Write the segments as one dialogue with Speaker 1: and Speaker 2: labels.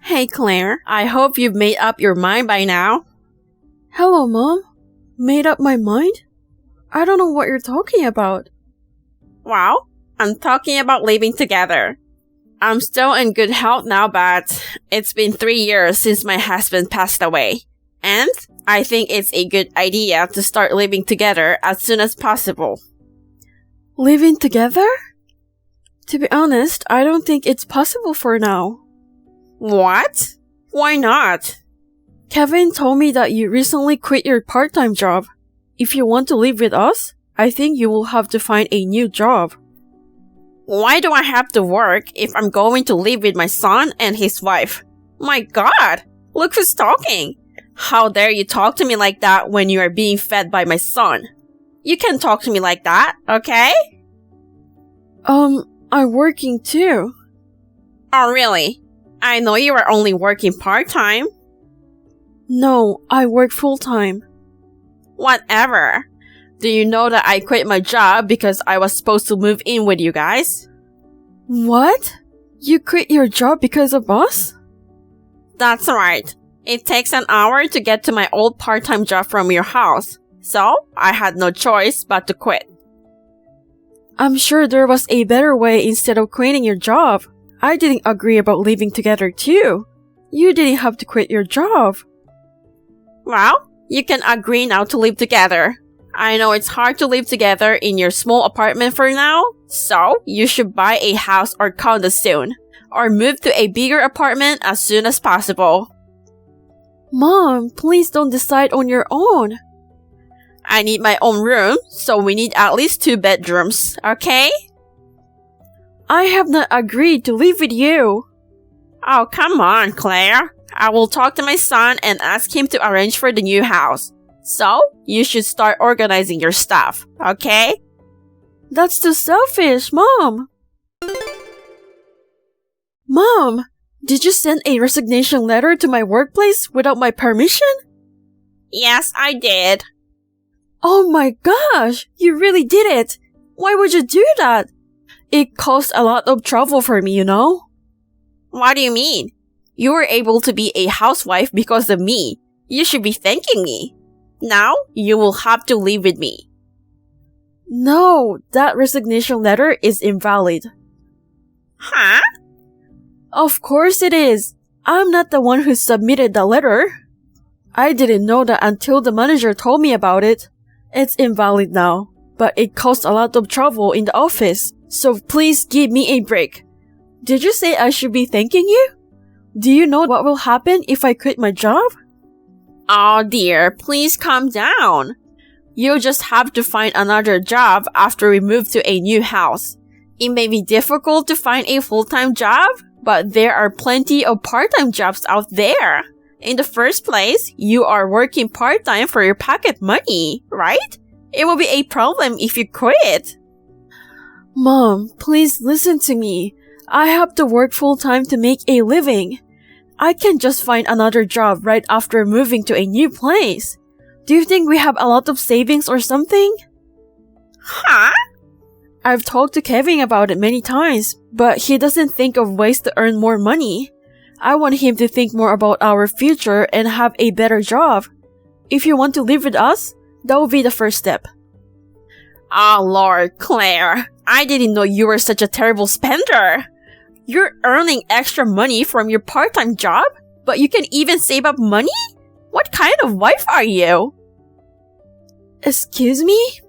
Speaker 1: Hey Claire, I hope you've made up your mind by now.
Speaker 2: Hello, Mom. Made up my mind? I don't know what you're talking about.
Speaker 1: Well, I'm talking about living together. I'm still in good health now, but it's been 3 years since my husband passed away. And I think it's a good idea to start living together as soon as possible.
Speaker 2: Living together? To be honest, I don't think it's possible for now.
Speaker 1: What? Why not?
Speaker 2: Kevin told me that you recently quit your part-time job. If you want to live with us, I think you will have to find a new job.
Speaker 1: Why do I have to work if I'm going to live with my son and his wife? My God! Look who's talking! How dare you talk to me like that when you are being fed by my son? You can't talk to me like that, okay?
Speaker 2: I'm working too.
Speaker 1: Oh, really? I know you are only working part-time.
Speaker 2: No, I work full-time.
Speaker 1: Whatever. Do you know that I quit my job because I was supposed to move in with you guys?
Speaker 2: What? You quit your job because of us?
Speaker 1: That's right. It takes an hour to get to my old part-time job from your house. So, I had no choice but to quit.
Speaker 2: I'm sure there was a better way instead of quitting your job. I didn't agree about living together too. You didn't have to quit your job.
Speaker 1: Well, you can agree now to live together. I know it's hard to live together in your small apartment for now, so you should buy a house or condo soon, or move to a bigger apartment as soon as possible.
Speaker 2: Mom, please don't decide on your own.
Speaker 1: I need my own room, so we need at least 2 bedrooms, okay?
Speaker 2: I have not agreed to live with you.
Speaker 1: Oh, come on, Claire. I will talk to my son and ask him to arrange for the new house. So, you should start organizing your stuff, okay?
Speaker 2: That's too selfish, Mom. Mom, did you send a resignation letter to my workplace without my permission?
Speaker 1: Yes, I did.
Speaker 2: Oh my gosh, you really did it. Why would you do that? It caused a lot of trouble for me, you know?
Speaker 1: What do you mean? You were able to be a housewife because of me. You should be thanking me. Now, you will have to live with me.
Speaker 2: No, that resignation letter is invalid.
Speaker 1: Huh?
Speaker 2: Of course it is. I'm not the one who submitted the letter. I didn't know that until the manager told me about it. It's invalid now, but it caused a lot of trouble in the office, so please give me a break. Did you say I should be thanking you? Do you know what will happen if I quit my job?
Speaker 1: Oh dear, please calm down. You'll just have to find another job after we move to a new house. It may be difficult to find a full-time job, but there are plenty of part-time jobs out there. In the first place, you are working part-time for your pocket money, right? It will be a problem if you quit.
Speaker 2: Mom, please listen to me. I have to work full-time to make a living. I can't just find another job right after moving to a new place. Do you think we have a lot of savings or something?
Speaker 1: Huh?
Speaker 2: I've talked to Kevin about it many times, but he doesn't think of ways to earn more money. I want him to think more about our future and have a better job. If you want to live with us, that will be the first step.
Speaker 1: Oh Lord, Claire, I didn't know you were such a terrible spender. You're earning extra money from your part-time job, but you can even save up money? What kind of wife are you?
Speaker 2: Excuse me?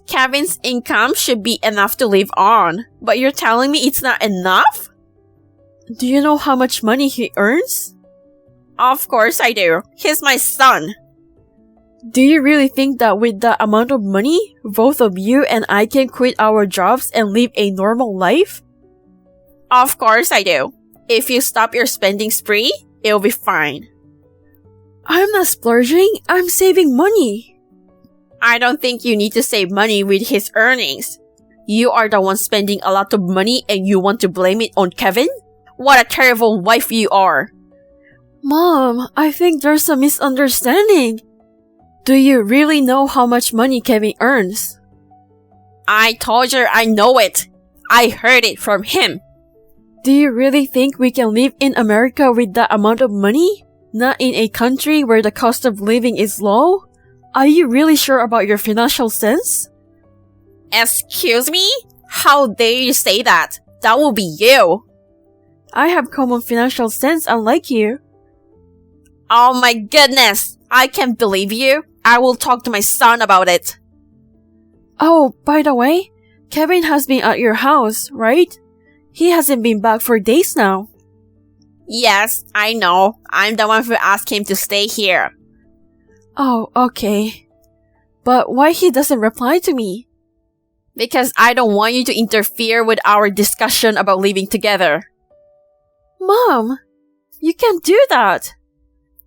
Speaker 1: Kevin's income should be enough to live on, but you're telling me it's not enough?
Speaker 2: Do you know how much money he earns?
Speaker 1: Of course I do. He's my son.
Speaker 2: Do you really think that with that amount of money, both of you and I can quit our jobs and live a normal life?
Speaker 1: Of course I do. If you stop your spending spree, it'll be fine.
Speaker 2: I'm not splurging, I'm saving money.
Speaker 1: I don't think you need to save money with his earnings. You are the one spending a lot of money and you want to blame it on Kevin? What a terrible wife you are.
Speaker 2: Mom, I think there's a misunderstanding. Do you really know how much money Kevin earns?
Speaker 1: I told you I know it. I heard it from him.
Speaker 2: Do you really think we can live in America with that amount of money? Not in a country where the cost of living is low? Are you really sure about your financial sense?
Speaker 1: Excuse me? How dare you say that? That will be you.
Speaker 2: I have common financial sense unlike you.
Speaker 1: Oh my goodness! I can't believe you. I will talk to my son about it.
Speaker 2: Oh, by the way, Kevin has been at your house, right? He hasn't been back for days now.
Speaker 1: Yes, I know. I'm the one who asked him to stay here.
Speaker 2: Oh, okay. But why he doesn't reply to me?
Speaker 1: Because I don't want you to interfere with our discussion about living together.
Speaker 2: Mom, you can't do that.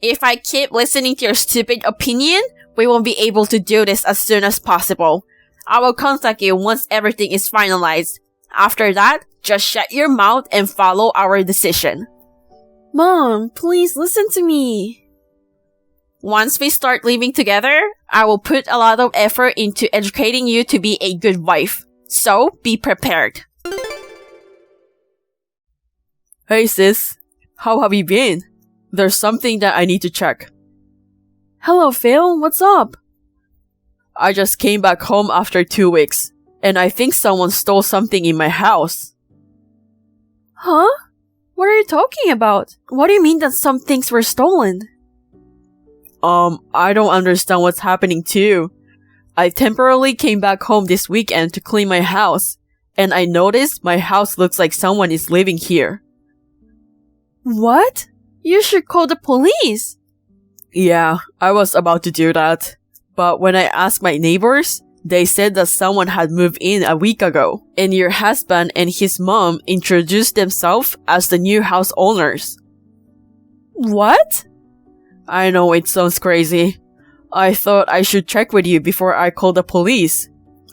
Speaker 1: If I keep listening to your stupid opinion, we won't be able to do this as soon as possible. I will contact you once everything is finalized. After that, just shut your mouth and follow our decision.
Speaker 2: Mom, please listen to me.
Speaker 1: Once we start living together, I will put a lot of effort into educating you to be a good wife. So, be prepared.
Speaker 2: Hey sis, how have you been? There's something that I need to check. Hello Phil, what's up? I just came back home after 2 weeks, and I think someone stole something in my house. Huh? What are you talking about? What do you mean that some things were stolen? I don't understand what's happening too. I temporarily came back home this weekend to clean my house, and I noticed my house looks like someone is living here. What? You should call the police. Yeah, I was about to do that. But when I asked my neighbors, they said that someone had moved in a week ago, and your husband and his mom introduced themselves as the new house owners. What? I know it sounds crazy. I thought I should check with you before I call the police.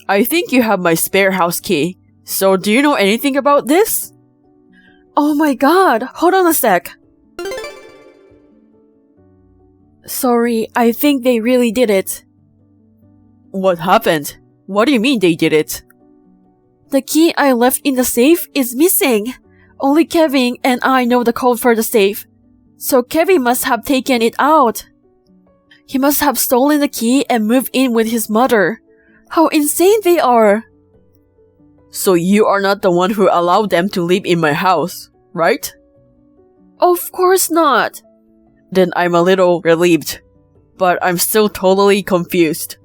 Speaker 2: I think you have my spare house key. So do you know anything about this? Oh my god, hold on a sec. Sorry, I think they really did it. What happened? What do you mean they did it? The key I left in the safe is missing. Only Kevin and I know the code for the safe. So Kevin must have taken it out. He must have stolen the key and moved in with his mother. How insane they are! So you are not the one who allowed them to live in my house, right? Of course not. Then I'm a little relieved. But I'm still totally confused.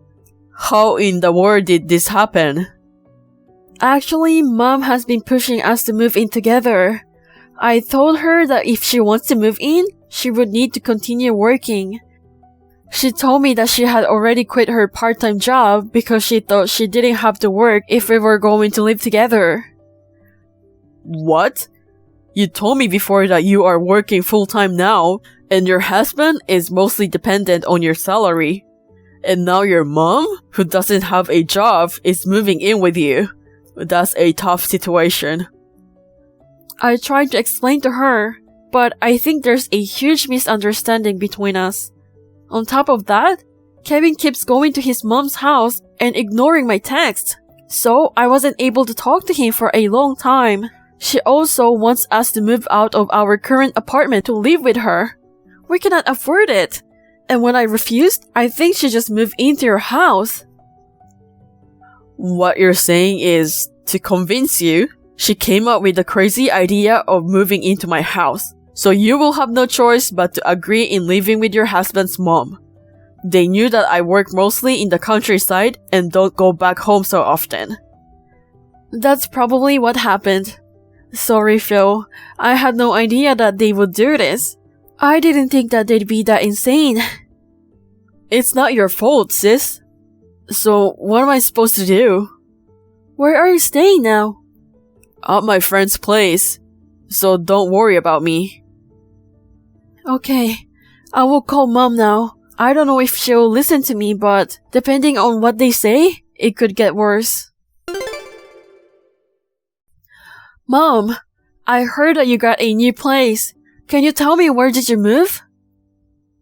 Speaker 2: How in the world did this happen? Actually, Mom has been pushing us to move in together. I told her that if she wants to move in, she would need to continue working. She told me that she had already quit her part-time job because she thought she didn't have to work if we were going to live together. What? You told me before that you are working full-time now, and your husband is mostly dependent on your salary. And now your mom, who doesn't have a job, is moving in with you. That's a tough situation. I tried to explain to her, but I think there's a huge misunderstanding between us. On top of that, Kevin keeps going to his mom's house and ignoring my texts, so I wasn't able to talk to him for a long time. She also wants us to move out of our current apartment to live with her. We cannot afford it. And when I refused, I think she just moved into your house. What you're saying is, to convince you, she came up with the crazy idea of moving into my house. So you will have no choice but to agree in living with your husband's mom. They knew that I work mostly in the countryside and don't go back home so often. That's probably what happened. Sorry, Phil. I had no idea that they would do this. I didn't think that they'd be that insane. It's not your fault, sis. So, what am I supposed to do? Where are you staying now? At my friend's place. So don't worry about me. Okay, I will call Mom now. I don't know if she'll listen to me, but depending on what they say, it could get worse. Mom, I heard that you got a new place. Can you tell me where did you move?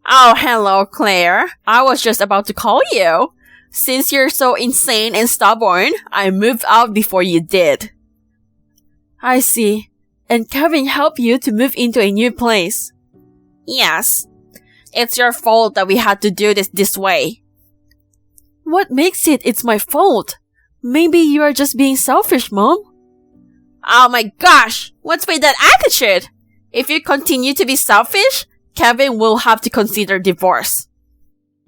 Speaker 1: Oh, hello, Claire. I was just about to call you. Since you're so insane and stubborn, I moved out before you did.
Speaker 2: I see. and Kevin helped you to move into a new place.
Speaker 1: Yes. It's your fault that we had to do this way.
Speaker 2: What makes it's my fault? Maybe you are just being selfish, Mom.
Speaker 1: Oh my gosh! What's with that attitude? If you continue to be selfish, Kevin will have to consider divorce.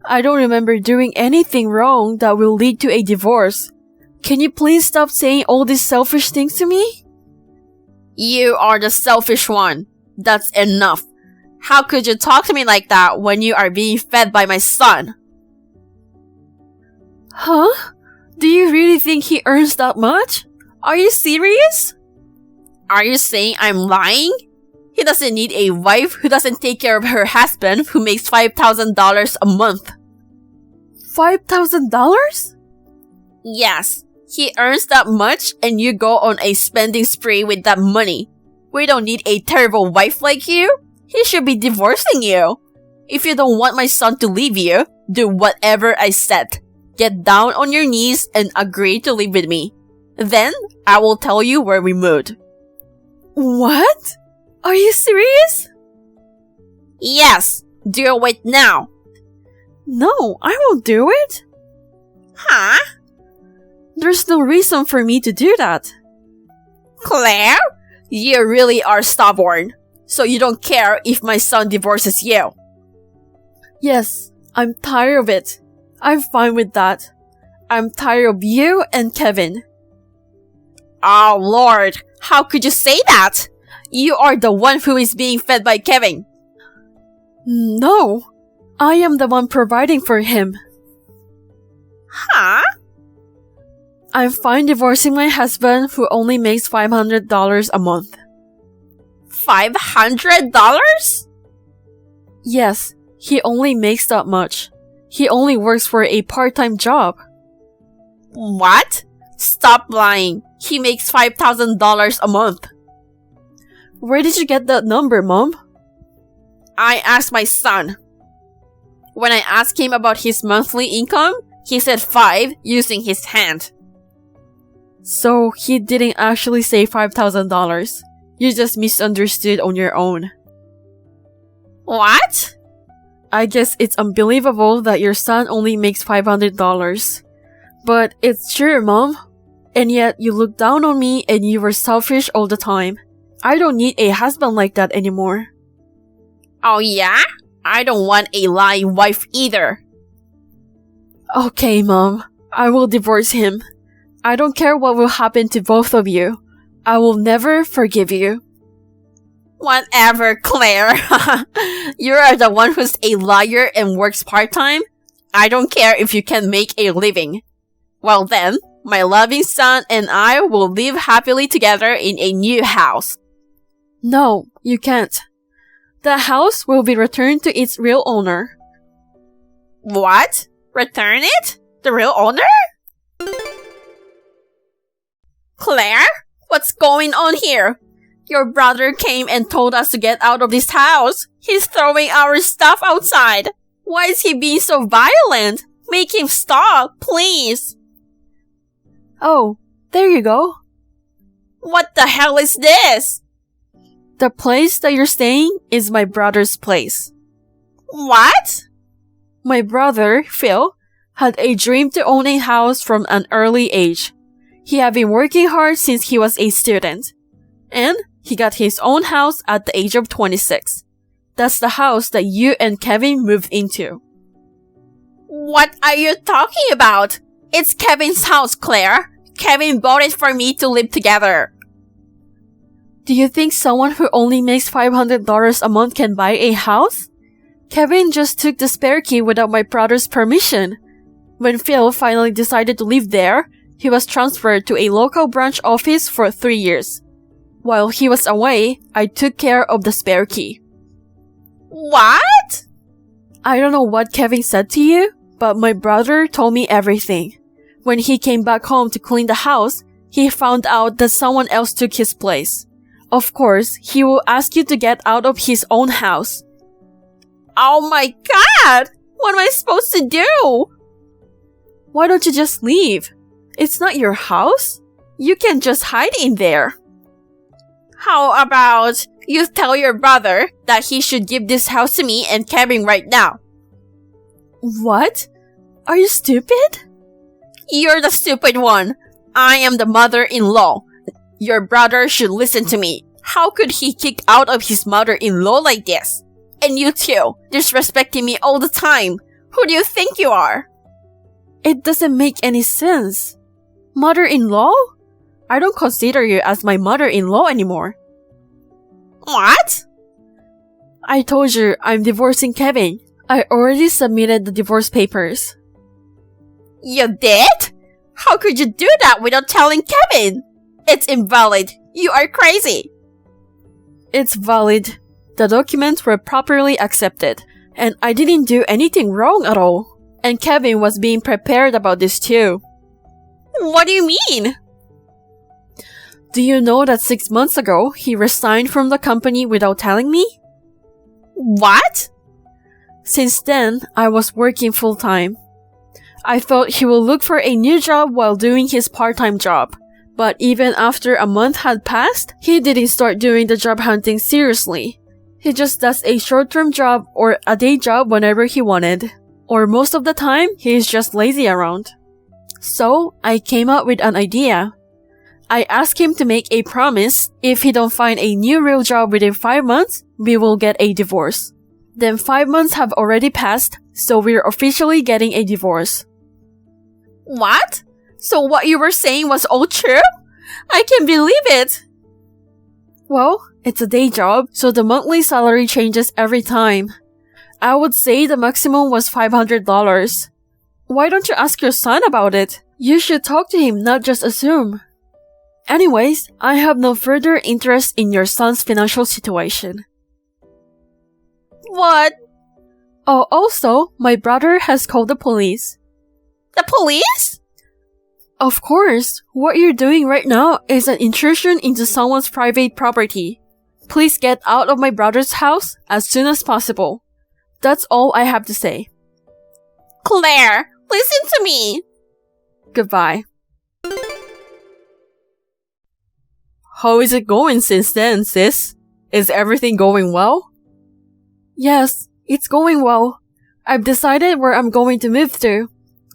Speaker 2: I don't remember doing anything wrong that will lead to a divorce. Can you please stop saying all these selfish things to me?
Speaker 1: You are the selfish one. That's enough. How could you talk to me like that when you are being fed by my son?
Speaker 2: Huh? Do you really think he earns that much? Are you serious?
Speaker 1: Are you saying I'm lying? He doesn't need a wife who doesn't take care of her husband who makes $5,000 a month.
Speaker 2: $5,000?
Speaker 1: Yes, he earns that much and you go on a spending spree with that money. We don't need a terrible wife like you. He should be divorcing you. If you don't want my son to leave you, do whatever I said. Get down on your knees and agree to live with me. Then, I will tell you where we moved.
Speaker 2: What? Are you serious?
Speaker 1: Yes, do it now.
Speaker 2: No, I won't do it.
Speaker 1: Huh?
Speaker 2: There's no reason for me to do that.
Speaker 1: Claire, you really are stubborn. So you don't care if my son divorces you.
Speaker 2: Yes, I'm tired of it. I'm fine with that. I'm tired of you and Kevin.
Speaker 1: Oh Lord, how could you say that? You are the one who is being fed by Kevin.
Speaker 2: No, I am the one providing for him.
Speaker 1: Huh?
Speaker 2: I'm fine divorcing my husband who only makes $500 a month.
Speaker 1: $500?
Speaker 2: Yes, he only makes that much. He only works for a part-time job.
Speaker 1: What? Stop lying. He makes $5,000 a month.
Speaker 2: Where did you get that number, Mom?
Speaker 1: I asked my son. When I asked him about his monthly income, he said 5 using his hand.
Speaker 2: So he didn't actually say $5,000. You just misunderstood on your own.
Speaker 1: What?
Speaker 2: I guess it's unbelievable that your son only makes $500. But it's true, Mom. And yet you look down on me and you were selfish all the time. I don't need a husband like that anymore.
Speaker 1: Oh yeah? I don't want a lying wife either.
Speaker 2: Okay, Mom. I will divorce him. I don't care what will happen to both of you. I will never forgive you.
Speaker 1: Whatever, Claire. You are the one who's a liar and works part-time. I don't care if you can make a living. Well then, my loving son and I will live happily together in a new house.
Speaker 2: No, you can't. The house will be returned to its real owner.
Speaker 1: What? Return it? The real owner? Claire? What's going on here? Your brother came and told us to get out of this house. He's throwing our stuff outside. Why is he being so violent? Make him stop, please.
Speaker 2: Oh, there you go.
Speaker 1: What the hell is this?
Speaker 2: The place that you're staying is my brother's place.
Speaker 1: What?
Speaker 2: My brother, Phil, had a dream to own a house from an early age. He had been working hard since he was a student. And he got his own house at the age of 26. That's the house that you and Kevin moved into.
Speaker 1: What are you talking about? It's Kevin's house, Claire. Kevin bought it for me to live together.
Speaker 2: Do you think someone who only makes $500 a month can buy a house? Kevin just took the spare key without my brother's permission. When Phil finally decided to live there, he was transferred to a local branch office for 3 years. While he was away, I took care of the spare key.
Speaker 1: What?
Speaker 2: I don't know what Kevin said to you, but my brother told me everything. When he came back home to clean the house, he found out that someone else took his place. Of course, he will ask you to get out of his own house.
Speaker 1: Oh my god! What am I supposed to do?
Speaker 2: Why don't you just leave? It's not your house. You can just hide in there.
Speaker 1: How about you tell your brother that he should give this house to me and Kevin right now?
Speaker 2: What? Are you stupid?
Speaker 1: You're the stupid one. I am the mother-in-law. Your brother should listen to me. How could he kick out of his mother-in-law like this? And you too, disrespecting me all the time. Who do you think you are?
Speaker 2: It doesn't make any sense. Mother-in-law? I don't consider you as my mother-in-law anymore.
Speaker 1: What?
Speaker 2: I told you I'm divorcing Kevin. I already submitted the divorce papers.
Speaker 1: You did? How could you do that without telling Kevin? It's invalid. You are crazy.
Speaker 2: It's valid. The documents were properly accepted, and I didn't do anything wrong at all. And Kevin was being prepared about this too.
Speaker 1: What do you mean?
Speaker 2: Do you know that 6 months ago, he resigned from the company without telling me?
Speaker 1: What?
Speaker 2: Since then, I was working full-time. I thought he would look for a new job while doing his part-time job. But even after a month had passed, he didn't start doing the job hunting seriously. He just does a short-term job or a day job whenever he wanted. Or most of the time, he is just lazy around. So, I came up with an idea. I asked him to make a promise. If he don't find a new real job within 5 months, we will get a divorce. Then 5 months have already passed, so we're officially getting a divorce.
Speaker 1: What? So what you were saying was all true? I can't believe it!
Speaker 2: Well, it's a day job, so the monthly salary changes every time. I would say the maximum was $500. Why don't you ask your son about it? You should talk to him, not just assume. Anyways, I have no further interest in your son's financial situation.
Speaker 1: What?
Speaker 2: Oh, also, my brother has called the police.
Speaker 1: The police?
Speaker 2: Of course, what you're doing right now is an intrusion into someone's private property. Please get out of my brother's house as soon as possible. That's all I have to say.
Speaker 1: Claire, listen to me!
Speaker 2: Goodbye.
Speaker 3: How is it going since then, sis? Is everything going well?
Speaker 2: Yes, it's going well. I've decided where I'm going to move to.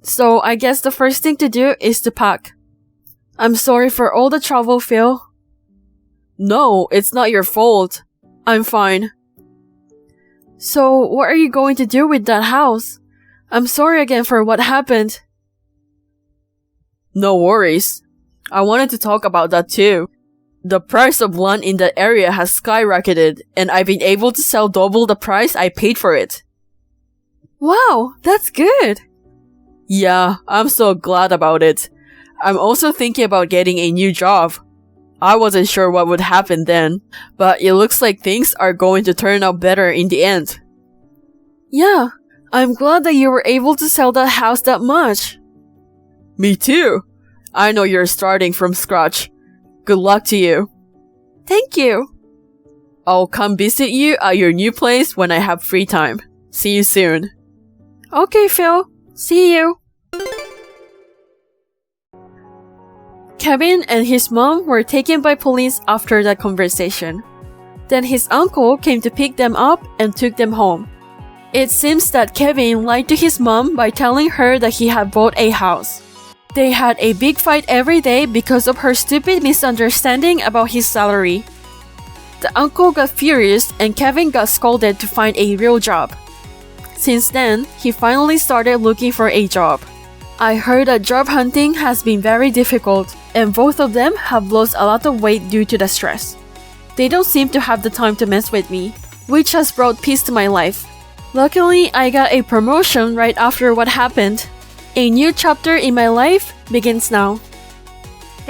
Speaker 2: So I guess the first thing to do is to pack. I'm sorry for all the trouble, Phil.
Speaker 3: No, it's not your fault. I'm fine.
Speaker 2: So what are you going to do with that house? I'm sorry again for what happened.
Speaker 3: No worries. I wanted to talk about that too. The price of land in that area has skyrocketed, and I've been able to sell double the price I paid for it.
Speaker 2: Wow, that's good.
Speaker 3: Yeah, I'm so glad about it. I'm also thinking about getting a new job. I wasn't sure what would happen then, but it looks like things are going to turn out better in the end.
Speaker 2: Yeah, I'm glad that you were able to sell that house that much.
Speaker 3: Me too. I know you're starting from scratch. Good luck to you.
Speaker 2: Thank you.
Speaker 3: I'll come visit you at your new place when I have free time. See you soon.
Speaker 2: Okay, Phil. See you. Kevin and his mom were taken by police after that conversation. Then his uncle came to pick them up and took them home. It seems that Kevin lied to his mom by telling her that he had bought a house. They had a big fight every day because of her stupid misunderstanding about his salary. The uncle got furious and Kevin got scolded to find a real job. Since then, he finally started looking for a job. I heard that job hunting has been very difficult, and both of them have lost a lot of weight due to the stress. They don't seem to have the time to mess with me, which has brought peace to my life. Luckily, I got a promotion right after what happened. A new chapter in my life begins now.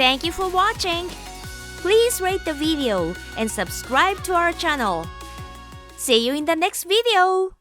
Speaker 4: Thank you for watching. Please rate the video and subscribe to our channel. See you in the next video.